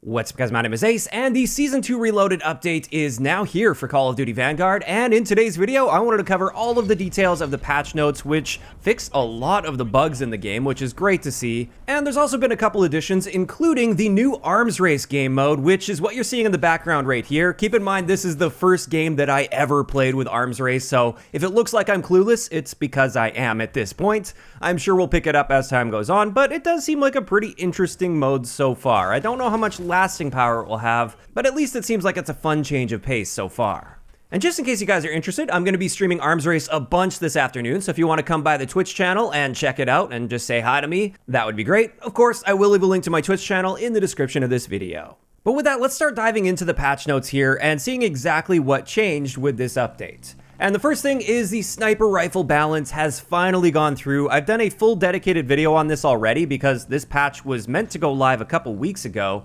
What's up guys, my name is Ace, and the Season 2 Reloaded update is now here for Call of Duty Vanguard, and in today's video, I wanted to cover all of the details of the patch notes, which fix a lot of the bugs in the game, which is great to see. And there's also been a couple additions, including the new Arms Race game mode, which is what you're seeing in the background right here. Keep in mind, this is the first game that I ever played with Arms Race, so if it looks like I'm clueless, it's because I am at this point. I'm sure we'll pick it up as time goes on, but it does seem like a pretty interesting mode so far. I don't know how much lasting power it will have, but at least it seems like it's a fun change of pace so far. And just in case you guys are interested, I'm going to be streaming Arms Race a bunch this afternoon, so if you want to come by the Twitch channel and check it out and just say hi to me, that would be great. Of course, I will leave a link to my Twitch channel in the description of this video. But with that, let's start diving into the patch notes here and seeing exactly what changed with this update. And the first thing is the sniper rifle balance has finally gone through. I've done a full dedicated video on this already because this patch was meant to go live a couple weeks ago.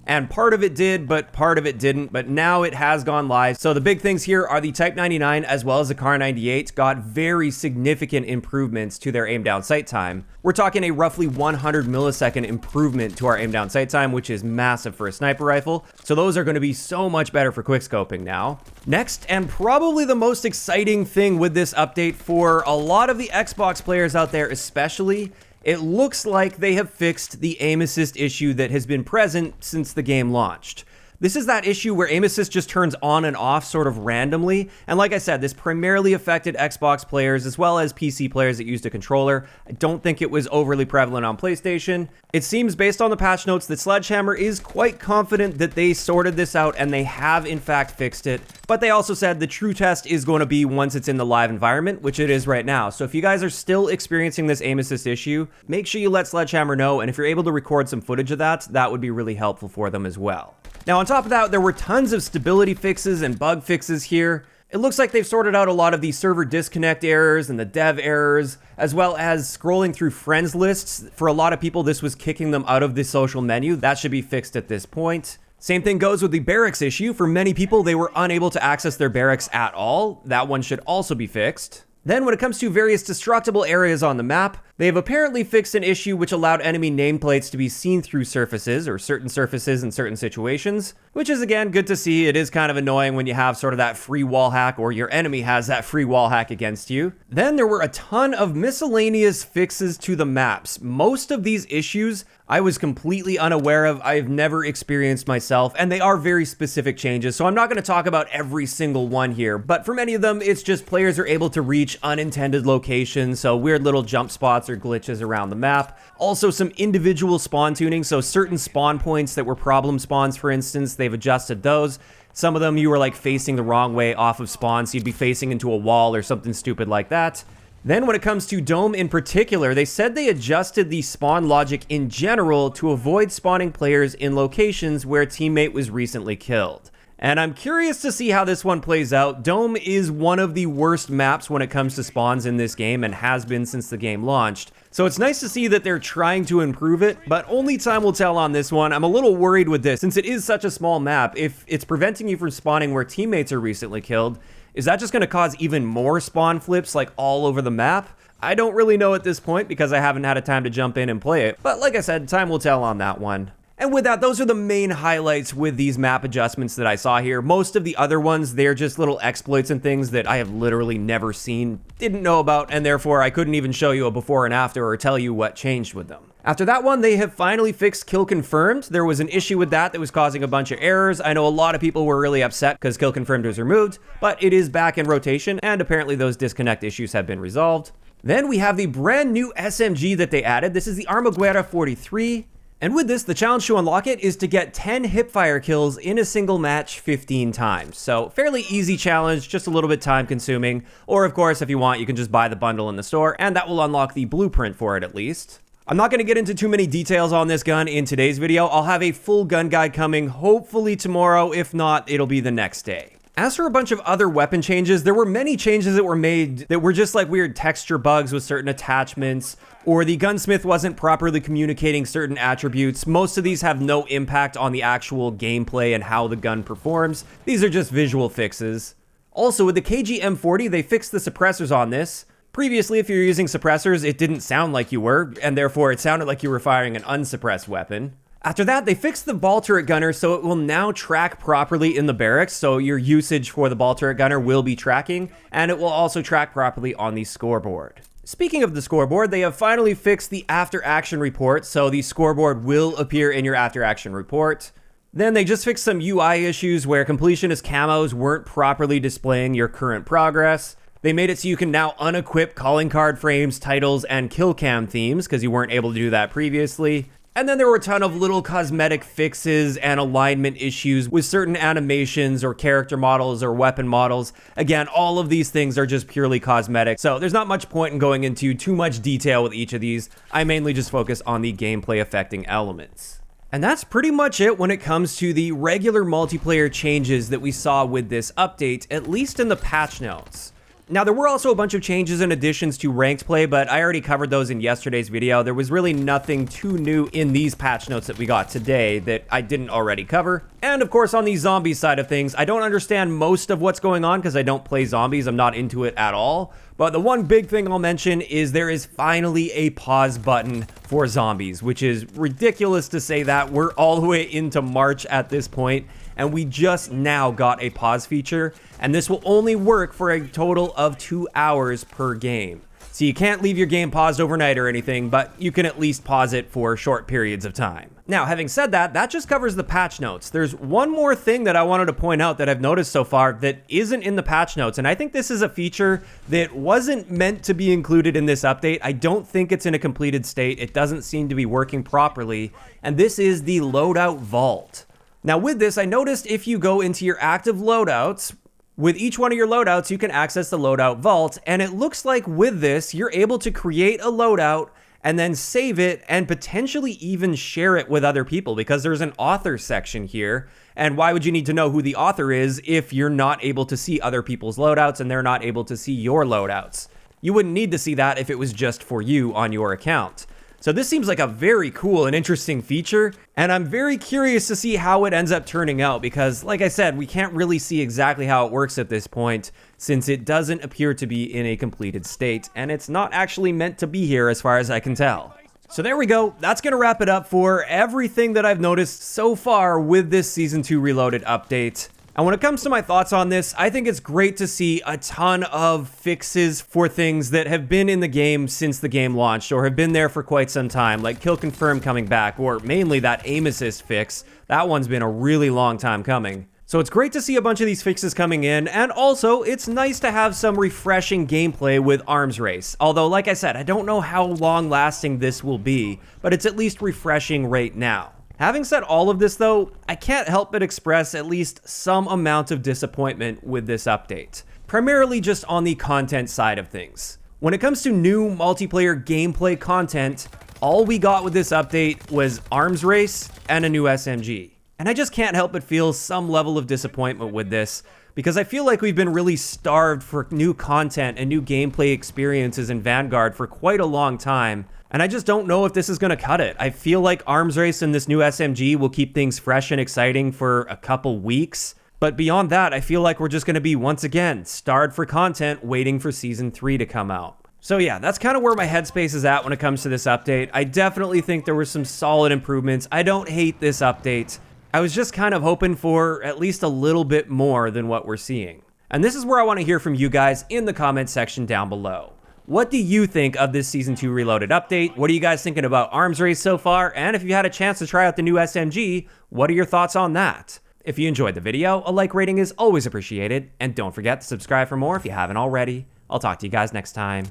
And part of it did, but part of it didn't, but now it has gone live. So the big things here are the Type 99 as well as the Car 98 got very significant improvements to their aim down sight time. We're talking a roughly 100 millisecond improvement to our aim down sight time, which is massive for a sniper rifle. So those are going to be so much better for quickscoping now. Next, and probably the most exciting thing with this update for a lot of the Xbox players out there especially, it looks like they have fixed the aim assist issue that has been present since the game launched. This is that issue where aim assist just turns on and off sort of randomly, and like I said, this primarily affected Xbox players as well as PC players that used a controller. I don't think it was overly prevalent on PlayStation. It seems based on the patch notes that Sledgehammer is quite confident that they sorted this out and they have in fact fixed it, but they also said the true test is going to be once it's in the live environment, which it is right now. So if you guys are still experiencing this aim assist issue, make sure you let Sledgehammer know, and if you're able to record some footage of that, that would be really helpful for them as well. Now, on top of that, there were tons of stability fixes and bug fixes here. It looks like they've sorted out a lot of the server disconnect errors and the dev errors, as well as scrolling through friends lists. For a lot of people, this was kicking them out of the social menu. That should be fixed at this point. Same thing goes with the barracks issue. For many people, they were unable to access their barracks at all. That one should also be fixed. Then when it comes to various destructible areas on the map, they have apparently fixed an issue which allowed enemy nameplates to be seen through surfaces, or certain surfaces in certain situations, which is again good to see. It is kind of annoying when you have sort of that free wall hack, or your enemy has that free wall hack against you. Then there were a ton of miscellaneous fixes to the maps. Most of these issues I was completely unaware of. I've never experienced myself, and they are very specific changes, so I'm not going to talk about every single one here, but for many of them, it's just players are able to reach unintended locations, so weird little jump spots or glitches around the map. Also some individual spawn tuning, so certain spawn points that were problem spawns, for instance, they've adjusted those. Some of them you were like facing the wrong way off of spawn, so you'd be facing into a wall or something stupid like that. Then when it comes to Dome in particular, they said they adjusted the spawn logic in general to avoid spawning players in locations where a teammate was recently killed. And I'm curious to see how this one plays out. Dome is one of the worst maps when it comes to spawns in this game and has been since the game launched. So it's nice to see that they're trying to improve it, but only time will tell on this one. I'm a little worried with this since it is such a small map. If it's preventing you from spawning where teammates are recently killed, is that just going to cause even more spawn flips like all over the map? I don't really know at this point because I haven't had a time to jump in and play it, but like I said, time will tell on that one. And with that, those are the main highlights with these map adjustments that I saw here. Most of the other ones, they're just little exploits and things that I have literally never seen, didn't know about, and therefore I couldn't even show you a before and after or tell you what changed with them. After that one, they have finally fixed kill confirmed. There was an issue with that was causing a bunch of errors. I know a lot of people were really upset because kill confirmed was removed, but it is back in rotation, and apparently those disconnect issues have been resolved. Then we have the brand new SMG that they added. This is the Armaguerra 43. And with this, the challenge to unlock it is to get 10 hipfire kills in a single match 15 times. So fairly easy challenge, just a little bit time consuming. Or of course, if you want, you can just buy the bundle in the store and that will unlock the blueprint for it at least. I'm not going to get into too many details on this gun in today's video. I'll have a full gun guide coming hopefully tomorrow. If not, it'll be the next day. As for a bunch of other weapon changes, there were many changes that were made that were just like weird texture bugs with certain attachments, or the gunsmith wasn't properly communicating certain attributes. Most of these have no impact on the actual gameplay and how the gun performs. These are just visual fixes. Also, with the KG M40, they fixed the suppressors on this. Previously, if you were using suppressors, it didn't sound like you were, and therefore it sounded like you were firing an unsuppressed weapon. After that, they fixed the ball turret gunner so it will now track properly in the barracks, so your usage for the ball turret gunner will be tracking, and it will also track properly on the scoreboard. Speaking of the scoreboard, they have finally fixed the after action report, so the scoreboard will appear in your after action report. Then they just fixed some UI issues where completionist camos weren't properly displaying your current progress. They made it so you can now unequip calling card frames, titles, and kill cam themes, because you weren't able to do that previously. And then there were a ton of little cosmetic fixes and alignment issues with certain animations or character models or weapon models. Again, all of these things are just purely cosmetic, so there's not much point in going into too much detail with each of these. I mainly just focus on the gameplay affecting elements. And that's pretty much it when it comes to the regular multiplayer changes that we saw with this update, at least in the patch notes. Now, there were also a bunch of changes and additions to ranked play, but I already covered those in yesterday's video. There was really nothing too new in these patch notes that we got today that I didn't already cover. And of course, on the zombie side of things, I don't understand most of what's going on because I don't play zombies. I'm not into it at all. But the one big thing I'll mention is there is finally a pause button for zombies, which is ridiculous to say that. We're all the way into March at this point, and we just now got a pause feature, and this will only work for a total of 2 hours per game. So you can't leave your game paused overnight or anything, but you can at least pause it for short periods of time. Now, having said that, that just covers the patch notes. There's one more thing that I wanted to point out that I've noticed so far that isn't in the patch notes, and I think this is a feature that wasn't meant to be included in this update. I don't think it's in a completed state. It doesn't seem to be working properly, and this is the loadout vault. Now with this, I noticed if you go into your active loadouts, with each one of your loadouts, you can access the loadout vault, and it looks like with this, you're able to create a loadout and then save it and potentially even share it with other people because there's an author section here. And why would you need to know who the author is if you're not able to see other people's loadouts and they're not able to see your loadouts? You wouldn't need to see that if it was just for you on your account. So this seems like a very cool and interesting feature, and I'm very curious to see how it ends up turning out because, like I said, we can't really see exactly how it works at this point since it doesn't appear to be in a completed state, and it's not actually meant to be here as far as I can tell. So there we go. That's going to wrap it up for everything that I've noticed so far with this Season 2 Reloaded update. And when it comes to my thoughts on this, I think it's great to see a ton of fixes for things that have been in the game since the game launched or have been there for quite some time, like Kill Confirm coming back, or mainly that aim assist fix. That one's been a really long time coming. So it's great to see a bunch of these fixes coming in, and also it's nice to have some refreshing gameplay with Arms Race. Although, like I said, I don't know how long lasting this will be, but it's at least refreshing right now. Having said all of this though, I can't help but express at least some amount of disappointment with this update, primarily just on the content side of things. When it comes to new multiplayer gameplay content, all we got with this update was Arms Race and a new SMG. And I just can't help but feel some level of disappointment with this, because I feel like we've been really starved for new content and new gameplay experiences in Vanguard for quite a long time. And I just don't know if this is going to cut it. I feel like Arms Race and this new SMG will keep things fresh and exciting for a couple weeks. But beyond that, I feel like we're just going to be, once again, starved for content waiting for Season 3 to come out. So yeah, that's kind of where my headspace is at when it comes to this update. I definitely think there were some solid improvements. I don't hate this update. I was just kind of hoping for at least a little bit more than what we're seeing. And this is where I want to hear from you guys in the comment section down below. What do you think of this Season 2 Reloaded update? What are you guys thinking about Arms Race so far? And if you had a chance to try out the new SMG, what are your thoughts on that? If you enjoyed the video, a like rating is always appreciated. And don't forget to subscribe for more if you haven't already. I'll talk to you guys next time.